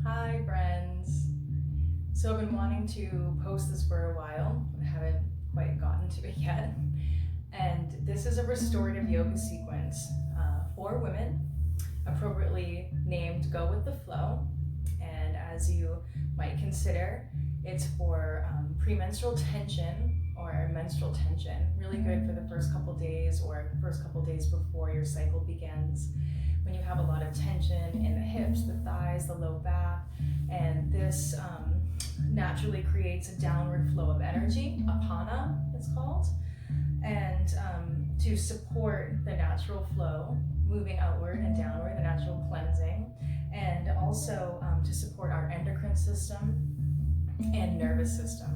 Hi friends. So I've been wanting to post this for a while, but haven't quite gotten to it yet. And this is a restorative yoga sequence for women, appropriately named Go With The Flow. And as you might consider, it's for premenstrual tension or menstrual tension. Really good for the first couple days or first couple days before your cycle begins. When you have a lot of tension in the hips, the thighs, the low back, and this naturally creates a downward flow of energy, apana it's called, and to support the natural flow, moving outward and downward, the natural cleansing, and also to support our endocrine system and nervous system.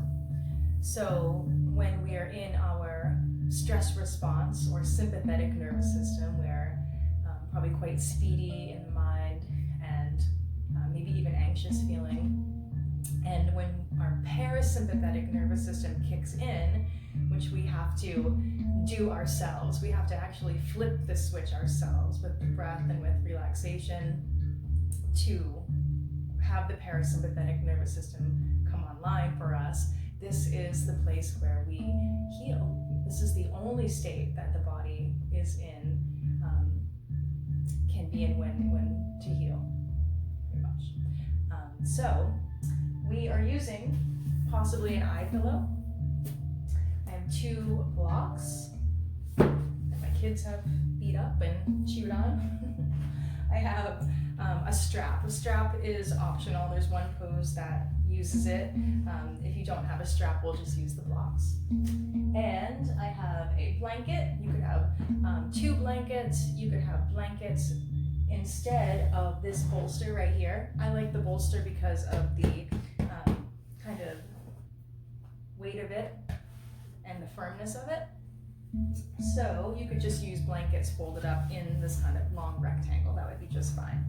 So when we are in our stress response or sympathetic nervous system, we're probably quite speedy in the mind and maybe even anxious feeling. And when our parasympathetic nervous system kicks in, which we have to do ourselves, we have to actually flip the switch ourselves with the breath and with relaxation to have the parasympathetic nervous system come online for us. This is the place where we heal. This is the only state that the body is in, can be in when to heal, pretty much. So we are using possibly an eye pillow. I have 2 blocks that my kids have beat up and chewed on. I have a strap. A strap is optional. There's one pose that uses it. If you don't have a strap, we'll just use the blocks. And I have a blanket. You could have 2 blankets. You could have blankets instead of this bolster right here. I like the bolster because of the kind of weight of it and the firmness of it. So you could just use blankets folded up in this kind of long rectangle. That would be just fine.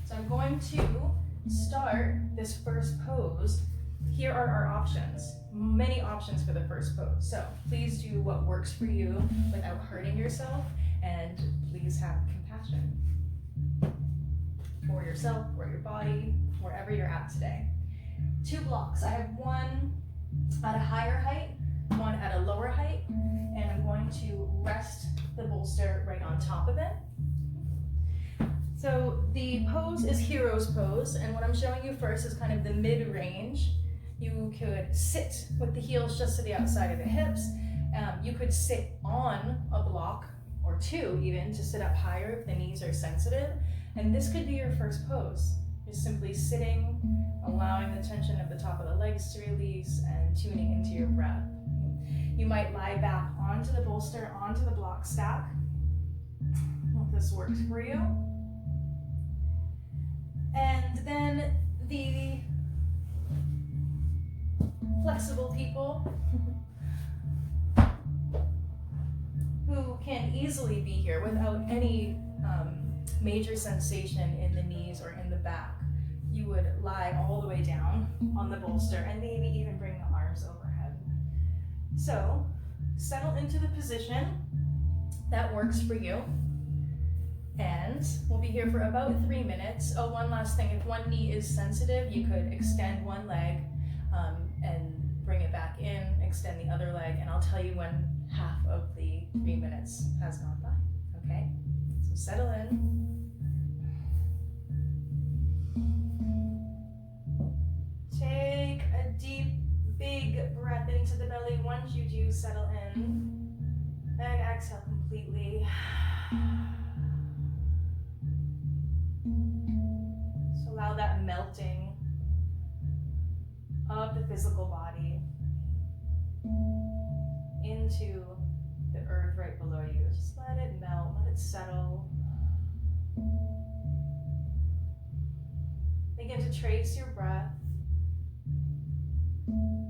So I'm going to start this first pose. Here are our options. Many options for the first pose. So please do what works for you without hurting yourself, and please have compassion for yourself, for your body, wherever you're at today. 2 blocks. I have one at a higher height, one at a lower height, and I'm going to rest the bolster right on top of it. So the pose is hero's pose, and what I'm showing you first is kind of the mid-range. You could sit with the heels just to the outside of the hips. You could sit on a block or 2 even to sit up higher if the knees are sensitive. And this could be your first pose. Just simply sitting, allowing the tension of the top of the legs to release and tuning into your breath. You might lie back onto the bolster, onto the block stack. If this works for you. And then the flexible people who can easily be here without any major sensation in the knees or in the back. You would lie all the way down on the bolster and maybe even bring the arms overhead. So settle into the position that works for you. And we'll be here for about 3 minutes. Oh, one last thing, if one knee is sensitive, you could extend one leg and bring it back in, extend the other leg, and I'll tell you when half of the 3 minutes has gone by, okay? So settle in. Take a deep, big breath into the belly. Once you do, settle in. And exhale completely. So allow that melting of the physical body into the earth right below you. Just let it melt, let it settle. Begin to trace your breath,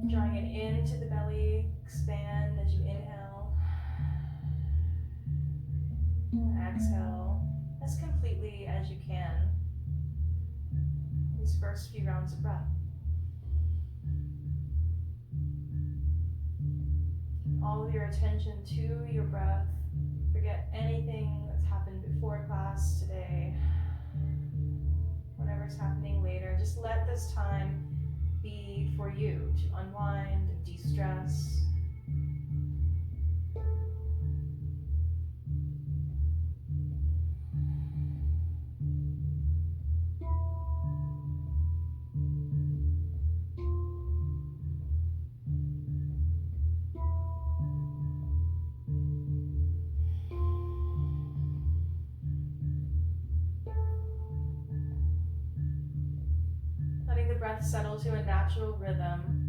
drawing it into the belly, expand as you inhale, and exhale as completely as you can. These first few rounds of breath. All of your attention to your breath. Forget anything that's happened before class today. Whatever whatever's happening later. Just let this time be for you to unwind, de-stress. Letting the breath settle to a natural rhythm.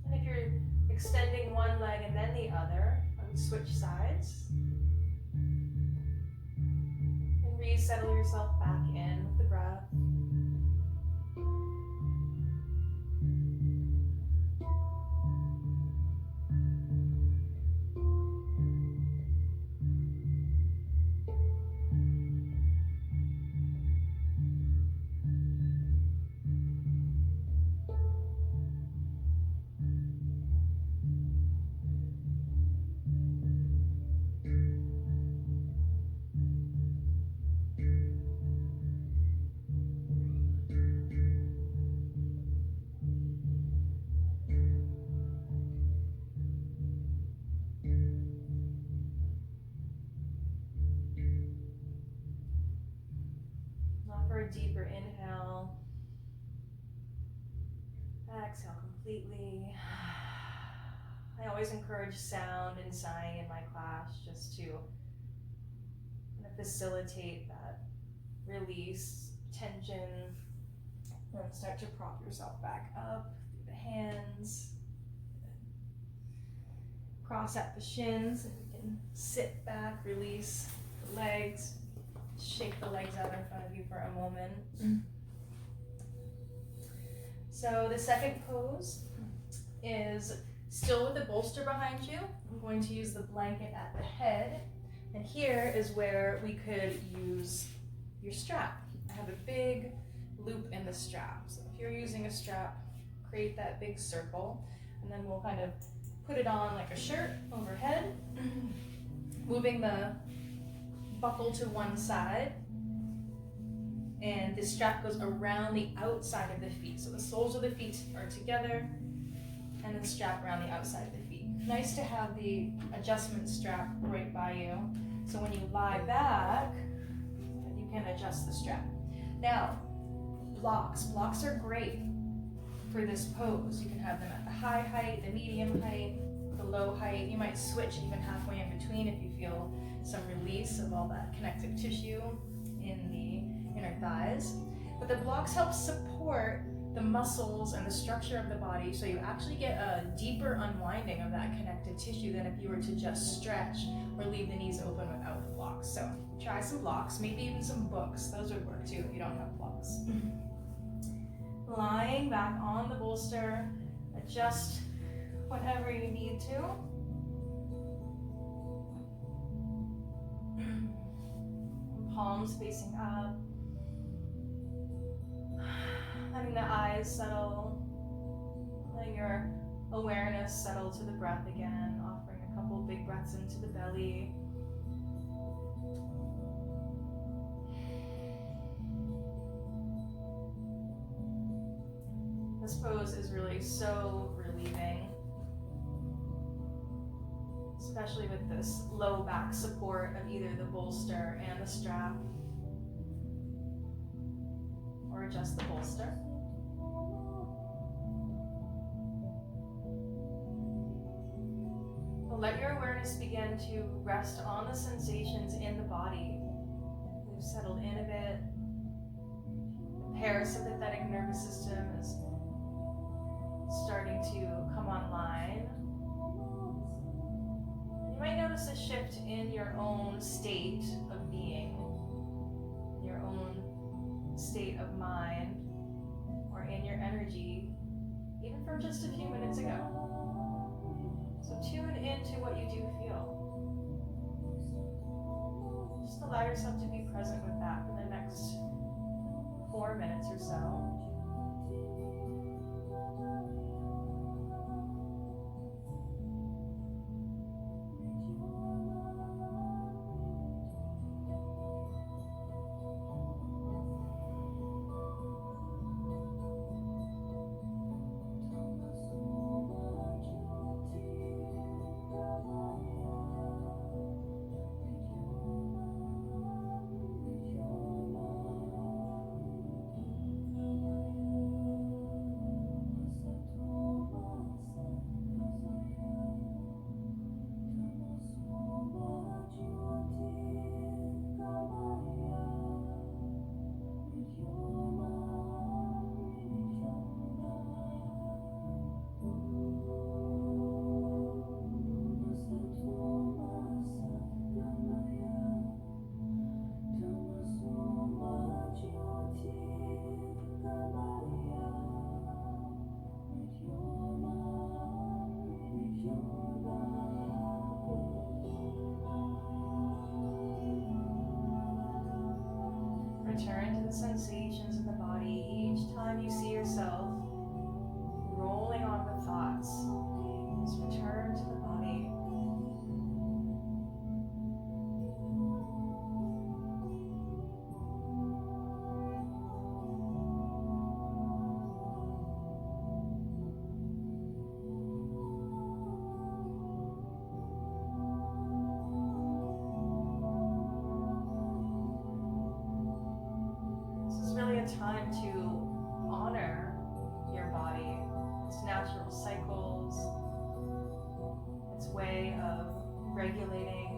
And if you're extending one leg and then the other, I would switch sides. And resettle yourself back in with the breath. For a deeper inhale. Exhale completely. I always encourage sound and sighing in my class just to kind of facilitate that release, tension. And start to prop yourself back up through the hands. Cross out the shins, and you can sit back, release the legs. Shake the legs out in front of you for a moment. So the second pose is still with the bolster behind you. I'm going to use the blanket at the head. And here is where we could use your strap. I have a big loop in the strap. So if you're using a strap, create that big circle. And then we'll kind of put it on like a shirt overhead, moving the buckle to one side, and the strap goes around the outside of the feet. So the soles of the feet are together, and then strap around the outside of the feet. Nice to have the adjustment strap right by you. So when you lie back, you can adjust the strap. Now, blocks. Blocks are great for this pose. You can have them at the high height, the medium height, the low height. You might switch even halfway in between if you feel some release of all that connective tissue in the inner thighs. But the blocks help support the muscles and the structure of the body, so you actually get a deeper unwinding of that connective tissue than if you were to just stretch or leave the knees open without the blocks. So try some blocks, maybe even some books. Those would work too if you don't have blocks. Lying back on the bolster, adjust whenever you need to. Palms facing up. Letting the eyes settle. Letting your awareness settle to the breath again. Offering a couple big breaths into the belly. This pose is really so relieving, especially with this low back support of either the bolster and the strap, or just the bolster. So let your awareness begin to rest on the sensations in the body. We've settled in a bit. The parasympathetic nervous system is starting to come online. You might notice a shift in your own state of being, your own state of mind, or in your energy, even from just a few minutes ago. So tune into what you do feel. Just allow yourself to be present with that for the next 4 minutes or so. Return to the sensations of the body each time you see yourself rolling on with thoughts. Just return to the body. Time to honor your body, its natural cycles, its way of regulating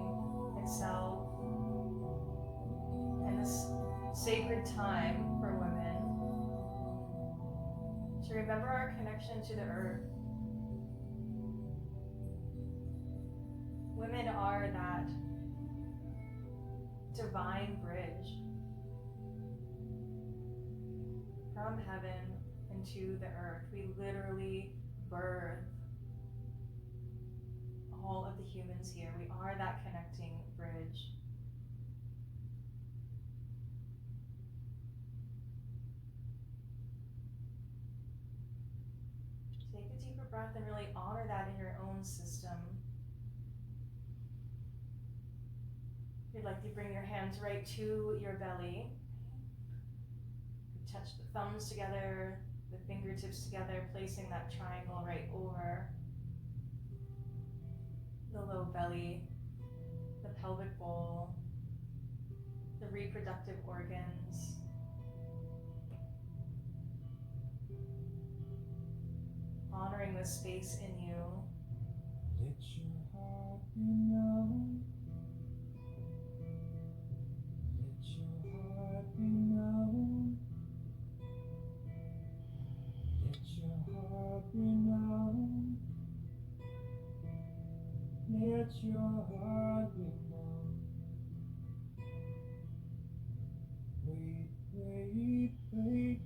itself, and this sacred time for women to remember our connection to the earth. Women are that divine bridge from heaven into the earth. We literally birth all of the humans here. We are that connecting bridge. Take a deeper breath and really honor that in your own system. If you'd like to bring your hands right to your belly, touch the thumbs together, the fingertips together, placing that triangle right over the low belly, the pelvic bowl, the reproductive organs. Honoring the space in you. Let your heart be known. Let your heart be known. Let your heart be known. Let your heart be known. Wait, wait, wait.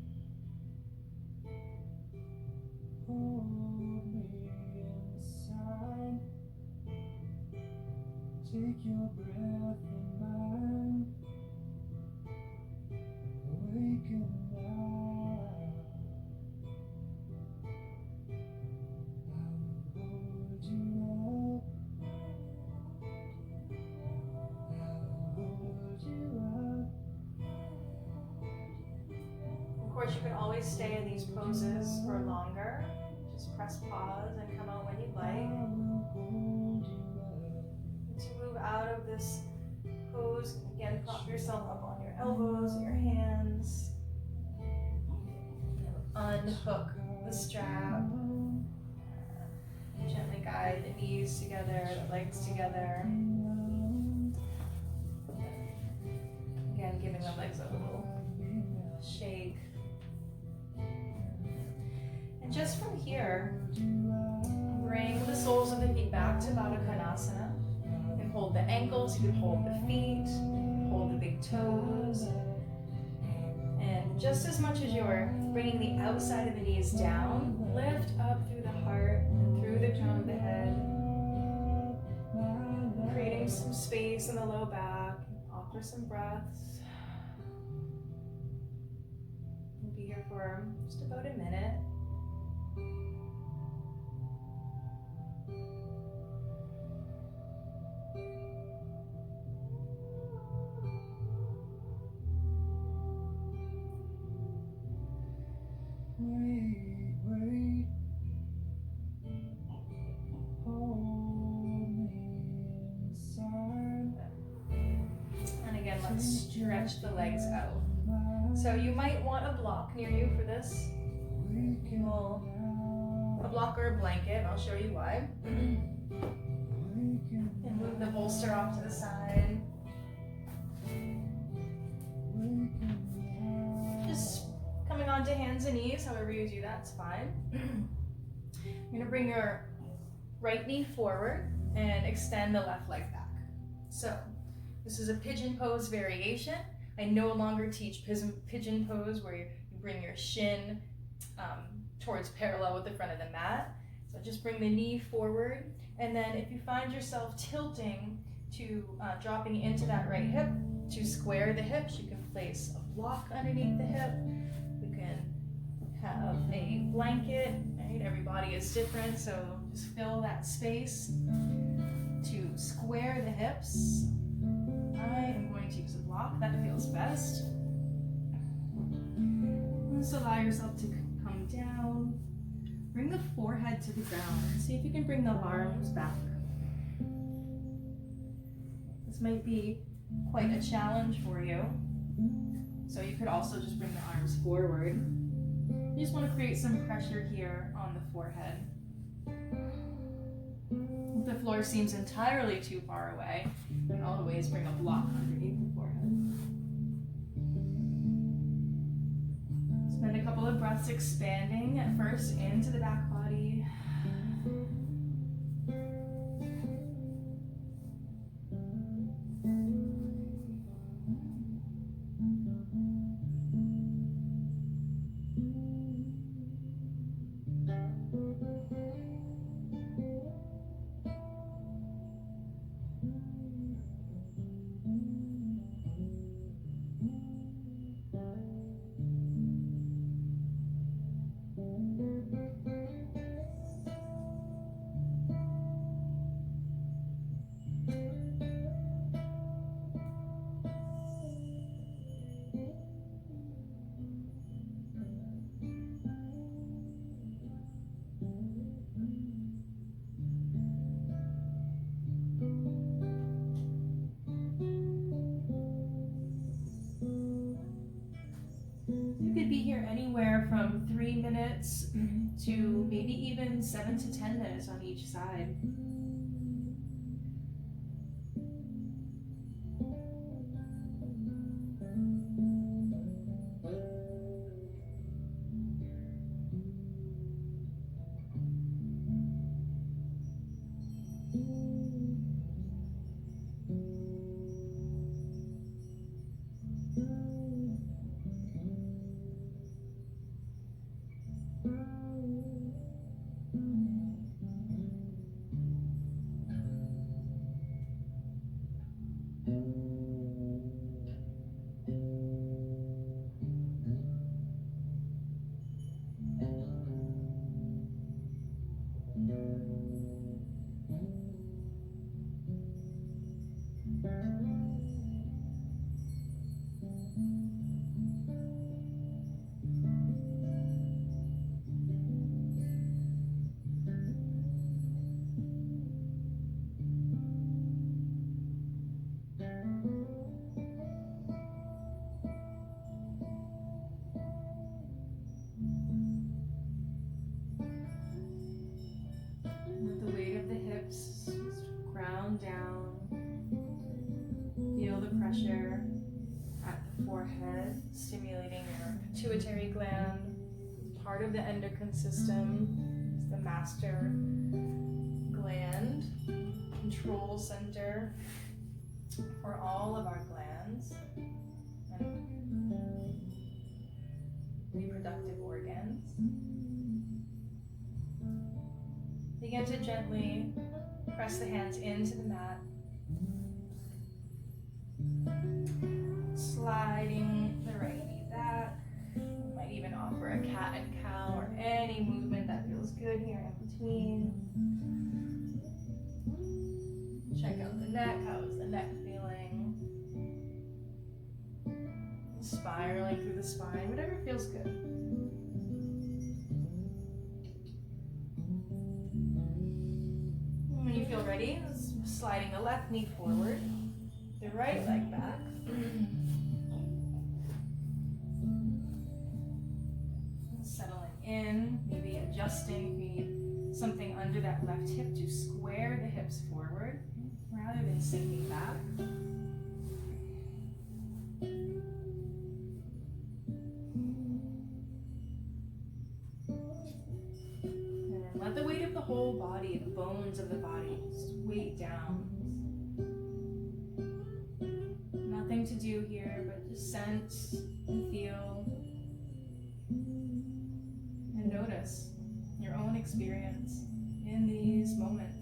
Hold me inside. Take your breath in mine. Awaken now. I will hold you up. I will hold you up. Of course, you can always stay in these poses for longer. Just press pause and come out when you'd like. And to move out of this pose, again, prop yourself up on your elbows, your hands. Unhook the strap. Gently guide the knees together, the legs together. Again, giving the legs a little shake. And just from here, bring the soles of the feet back to Baddha Konasana. You can hold the ankles, you can hold the feet, hold the big toes. And just as much as you're bringing the outside of the knees down, lift up through the heart and through the crown of the head. Creating some space in the low back, for some breaths. We'll be here for just about a minute. Wait. Hold me inside. And again, let's stretch the legs out. So you might want a block near you for this. A block or a blanket, I'll show you why. And move the bolster off to the side. Just coming onto hands and knees, however you do that's fine. You're gonna bring your right knee forward and extend the left leg back. So this is a pigeon pose variation. I no longer teach pigeon pose where you bring your shin towards parallel with the front of the mat. So just bring the knee forward, and then if you find yourself tilting to dropping into that right hip, to square the hips, you can place a block underneath the hip. You can have a blanket, right? Every body is different, so just fill that space to square the hips. I am going to use a block, that feels best. Just allow yourself to come down. Bring the forehead to the ground. See if you can bring the arms back. This might be quite a challenge for you. So you could also just bring the arms forward. You just want to create some pressure here on the forehead. If the floor seems entirely too far away, you can always bring a block underneath the forehead. Spend a couple of breaths expanding at first into the back body. You could be here anywhere from 3 minutes to maybe even 7 to 10 minutes on each side. With the weight of the hips, just ground down. Feel the pressure at the forehead, stimulating your pituitary gland. Part of the endocrine system is the master gland, control center for all of our glands and reproductive organs. Begin to gently press the hands into the mat. cat and cow, or any movement that feels good here in between. Check out the neck. How is the neck feeling? Spiraling through the spine, whatever feels good. When you feel ready, sliding the left knee forward, the right leg back. Settling in, maybe adjusting if you need something under that left hip to square the hips forward rather than sinking back. And then let the weight of the whole body, the bones of the body, just weight down. Nothing to do here, but just sense and feel and notice your own experience in these moments.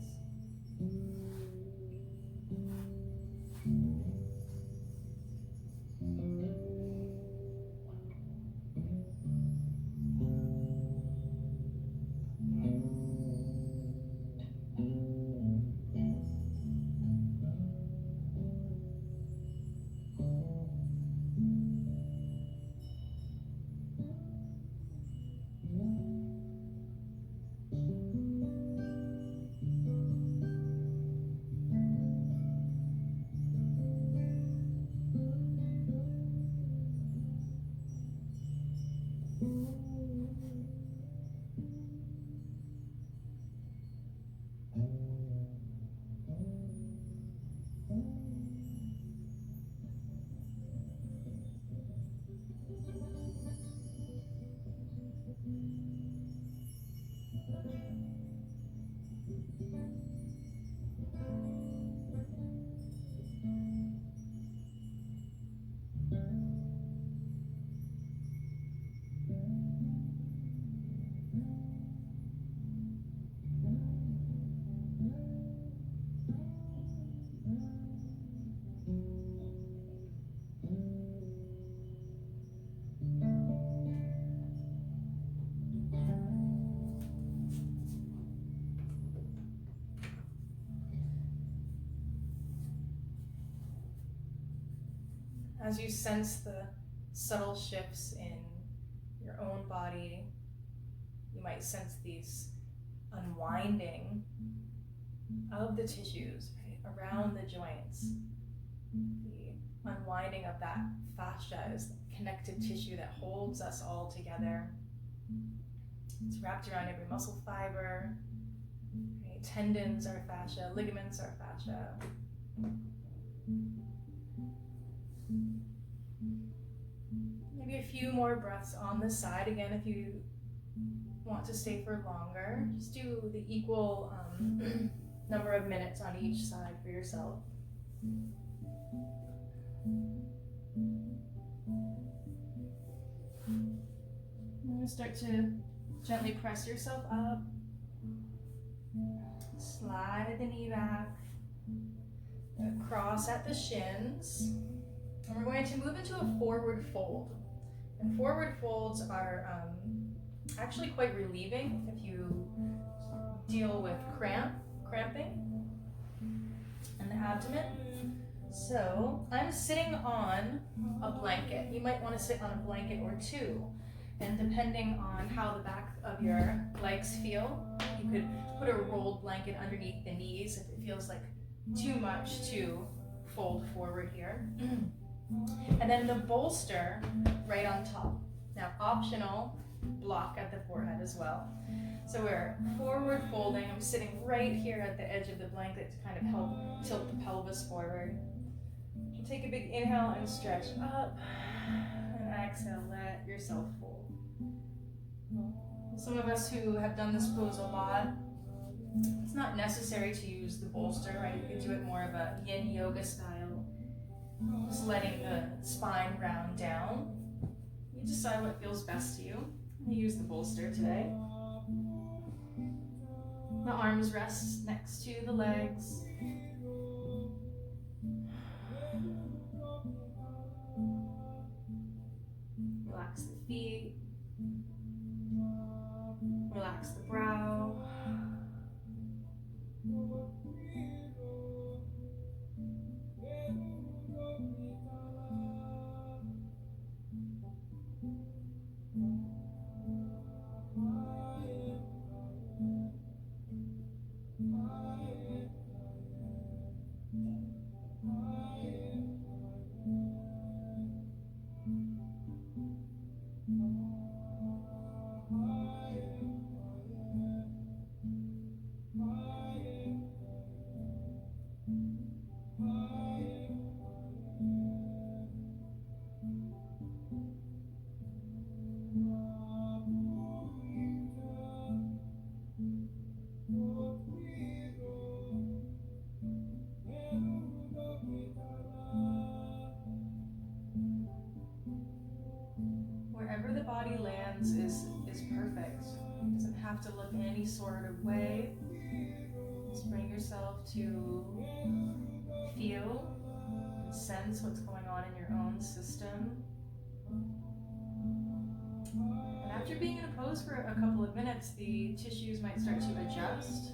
As you sense the subtle shifts in your own body, you might sense these unwinding of the tissues, right, around the joints. The unwinding of that fascia is connective tissue that holds us all together. It's wrapped around every muscle fiber. Right? Tendons are fascia, ligaments are fascia. Maybe a few more breaths on this side. Again, if you want to stay for longer, just do the equal number of minutes on each side for yourself. And start to gently press yourself up. Slide the knee back. Cross at the shins. And we're going to move into a forward fold. And forward folds are actually quite relieving if you deal with cramping in the abdomen. So I'm sitting on a blanket. You might want to sit on a blanket or two. And depending on how the back of your legs feel, you could put a rolled blanket underneath the knees if it feels like too much to fold forward here. And then the bolster right on top. Now, optional, block at the forehead as well. So we're forward folding. I'm sitting right here at the edge of the blanket to kind of help tilt the pelvis forward. Take a big inhale and stretch up. And exhale, let yourself fold. Some of us who have done this pose a lot, it's not necessary to use the bolster, right? You can do it more of a yin yoga style. Just letting the spine round down. You decide what feels best to you. I use the bolster today. The arms rest next to the legs. Relax the feet. body lands is perfect. It doesn't have to look any sort of way. Just bring yourself to feel and sense what's going on in your own system. And after being in a pose for a couple of minutes, the tissues might start to adjust.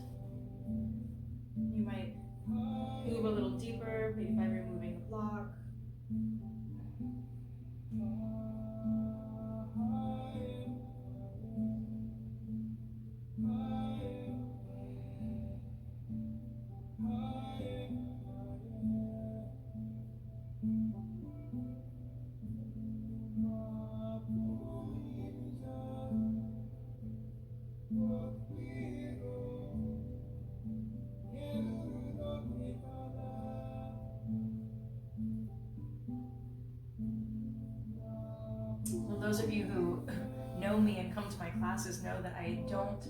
You might move a little deeper, maybe by removing the block. Well, those of you who know me and come to my classes know that I don't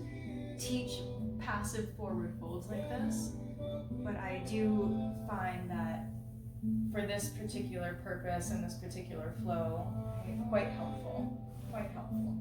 teach passive forward folds like this, but I do find that for this particular purpose and this particular flow, quite helpful, quite helpful.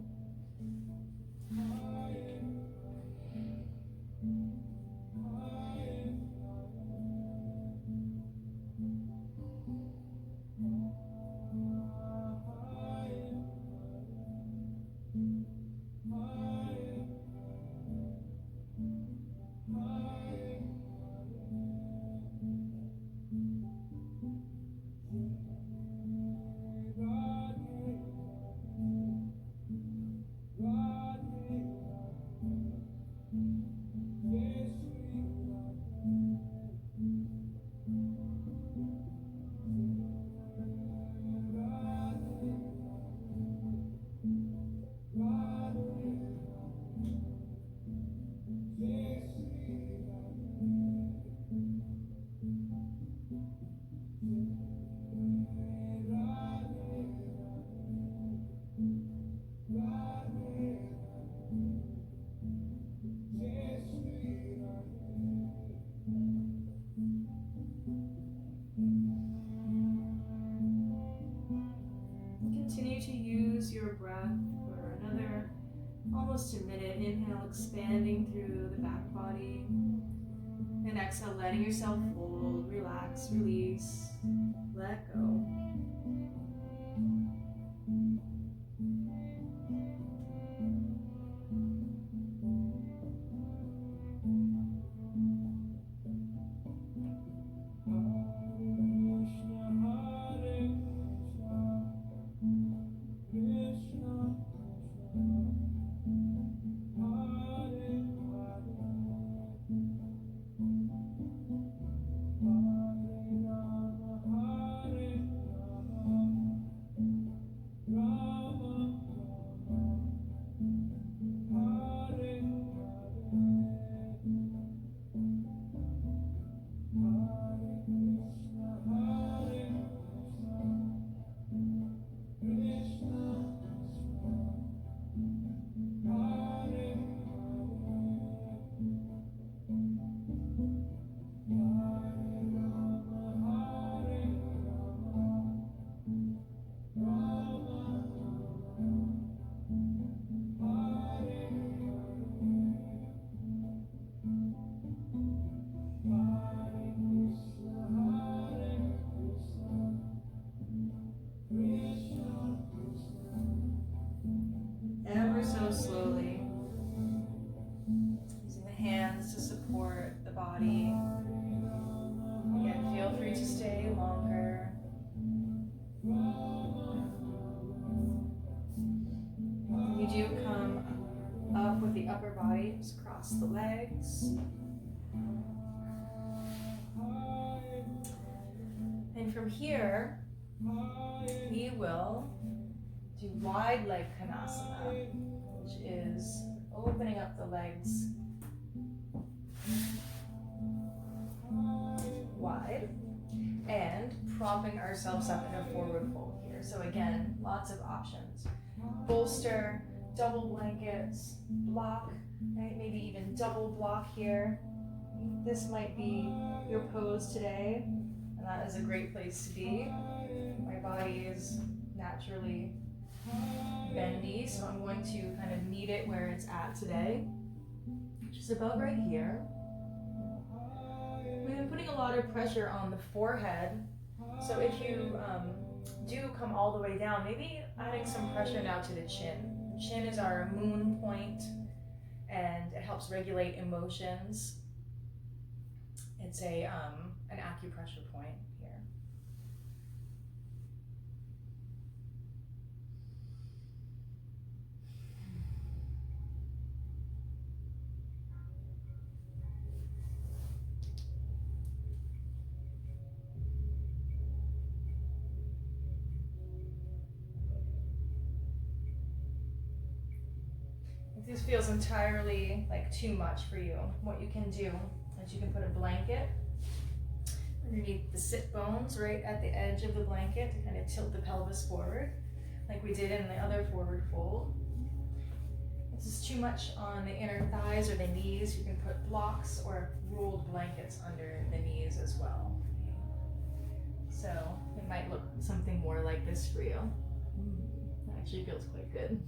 Continue to use your breath for another almost a minute. Inhale, expanding through the back body. And exhale, letting yourself fold, relax, release, let go. Ever so slowly, using the hands to support the body. Again, feel free to stay longer. You do come up with the upper body, just cross the legs. And from here, we will do wide leg konasana, which is opening up the legs wide and propping ourselves up in a forward fold here. So again, lots of options. Bolster, double blankets, block, right? Maybe even double block here. This might be your pose today, and that is a great place to be. My body is naturally bendy, so I'm going to kind of meet it where it's at today, which is about right here. We've been putting a lot of pressure on the forehead, so if you do come all the way down, maybe adding some pressure now to the chin. The chin is our moon point, and it helps regulate emotions. It's an acupressure point here. If this feels entirely like too much for you, what you can do is you can put a blanket underneath the sit bones right at the edge of the blanket to kind of tilt the pelvis forward like we did in the other forward fold. If this is too much on the inner thighs or the knees, you can put blocks or rolled blankets under the knees as well. So it might look something more like this for you. That actually feels quite good.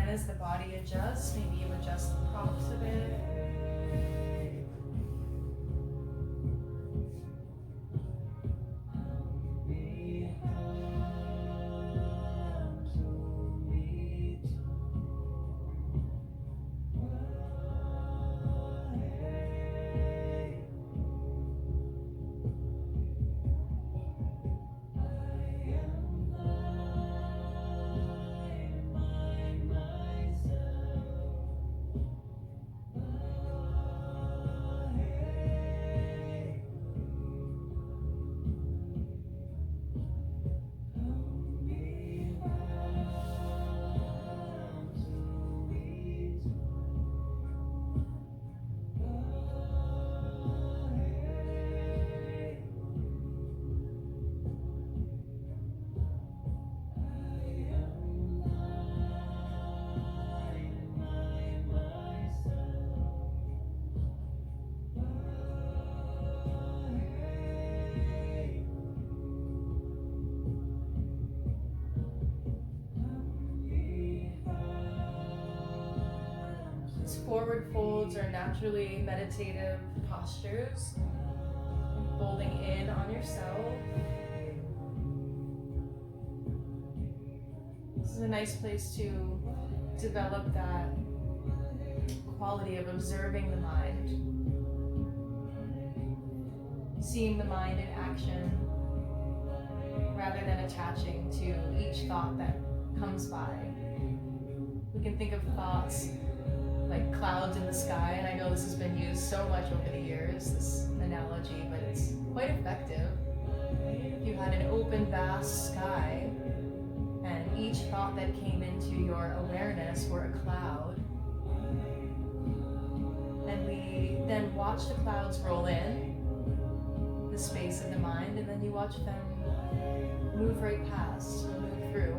As the body adjusts, maybe you adjust the props a bit. forward folds are naturally meditative postures. Folding in on yourself. This is a nice place to develop that quality of observing the mind. Seeing the mind in action rather than attaching to each thought that comes by. We can think of thoughts like clouds in the sky, and I know this has been used so much over the years, this analogy, but it's quite effective. If you had an open, vast sky, and each thought that came into your awareness were a cloud, and we then watch the clouds roll in the space of the mind, and then you watch them move right past, move through.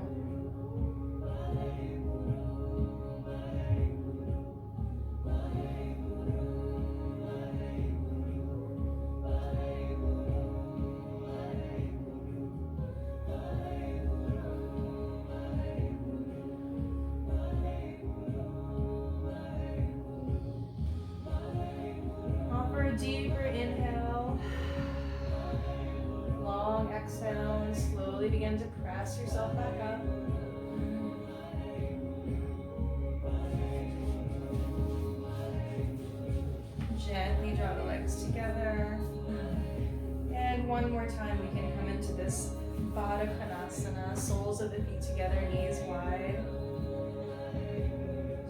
Deeper inhale, long exhale, and slowly begin to press yourself back up. Gently draw the legs together. And one more time we can come into this Baddha Konasana, soles of the feet together, knees wide.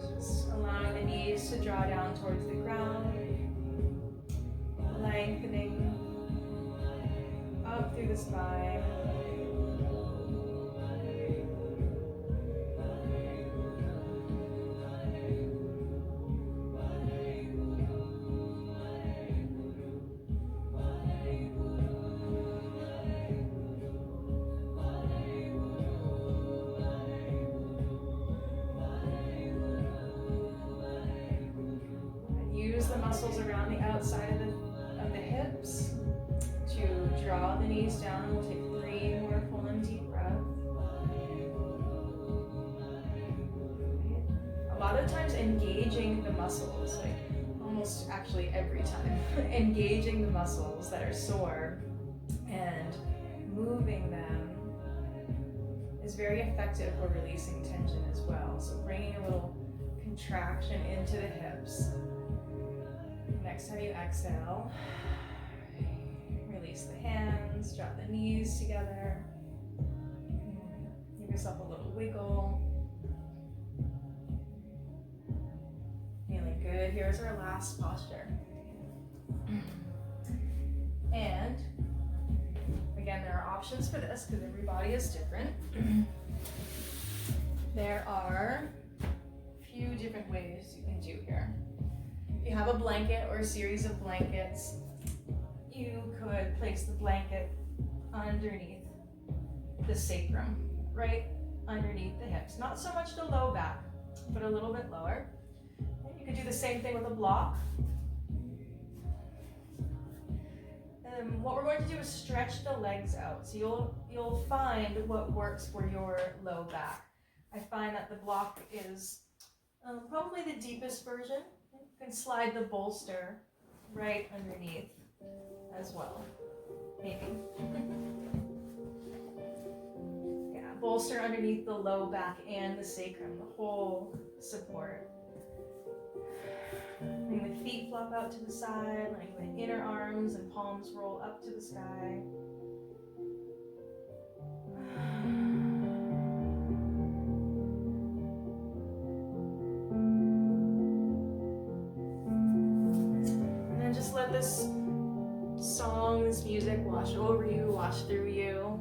Just allowing the knees to draw down towards the ground. Lengthening up through the spine. Use the muscles around the outside of the hips to draw the knees down. We'll take 3 more full and deep breaths. A lot of times engaging the muscles, like almost actually every time, engaging the muscles that are sore and moving them is very effective for releasing tension as well. So bringing a little contraction into the hips. Next time you exhale, release the hands, drop the knees together. Give yourself a little wiggle. Feeling good. Here's our last posture. And again, there are options for this because every body is different. There are a few different ways you can do here. If you have a blanket or a series of blankets, you could place the blanket underneath the sacrum, right underneath the hips. Not so much the low back, but a little bit lower. And you could do the same thing with a block. What we're going to do is stretch the legs out. So you'll find what works for your low back. I find that the block is probably the deepest version. You can slide the bolster right underneath as well, maybe. Yeah, bolster underneath the low back and the sacrum, the whole support. Letting the feet flop out to the side, letting the inner arms and palms roll up to the sky. And then just let this song, this music wash over you, wash through you.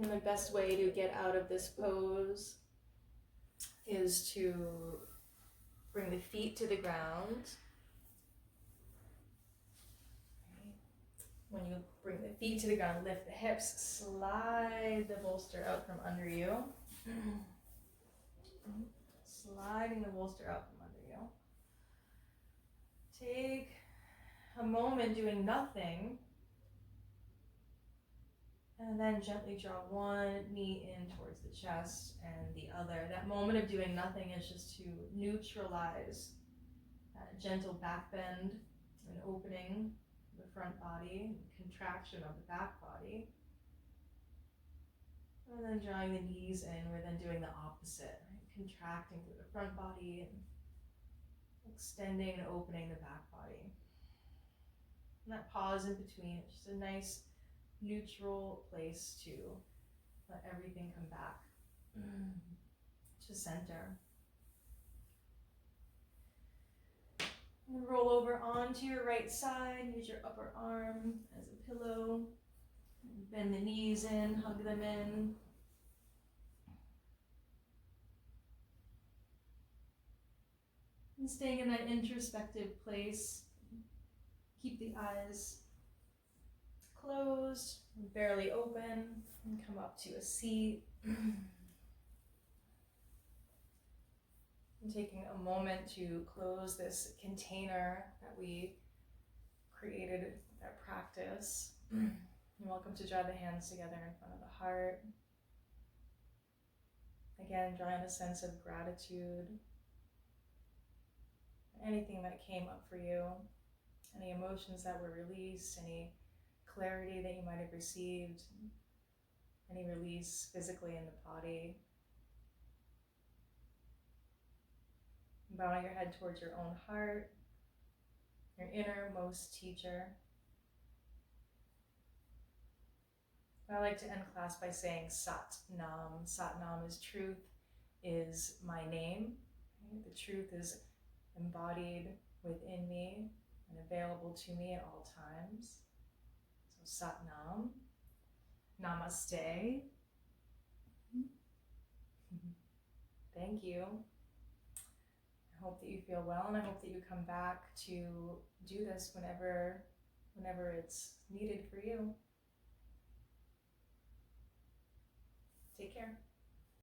And the best way to get out of this pose is to bring the feet to the ground. When you bring the feet to the ground, lift the hips, slide the bolster out from under you. Sliding the bolster out from under you. Take a moment doing nothing, and then gently draw one knee in towards the chest and the other. That moment of doing nothing is just to neutralize that gentle back bend and opening of the front body, contraction of the back body. And then drawing the knees in, we're then doing the opposite, right? Contracting through the front body and extending and opening the back body. And that pause in between, it's just a nice neutral place to let everything come back to center. And roll over onto your right side, use your upper arm as a pillow. Bend the knees in, hug them in. And staying in that introspective place, keep the eyes closed, barely open, and come up to a seat. And taking a moment to close this container that we created at practice. You're welcome to draw the hands together in front of the heart. Again, drawing a sense of gratitude. Anything that came up for you, any emotions that were released, any clarity that you might have received, any release physically in the body. Bowing your head towards your own heart, your innermost teacher. I like to end class by saying Sat Nam. Sat Nam is truth, is my name. The truth is embodied within me and available to me at all times. So Sat Nam. Namaste. Thank you. I hope that you feel well, and I hope that you come back to do this whenever it's needed for you. Take care.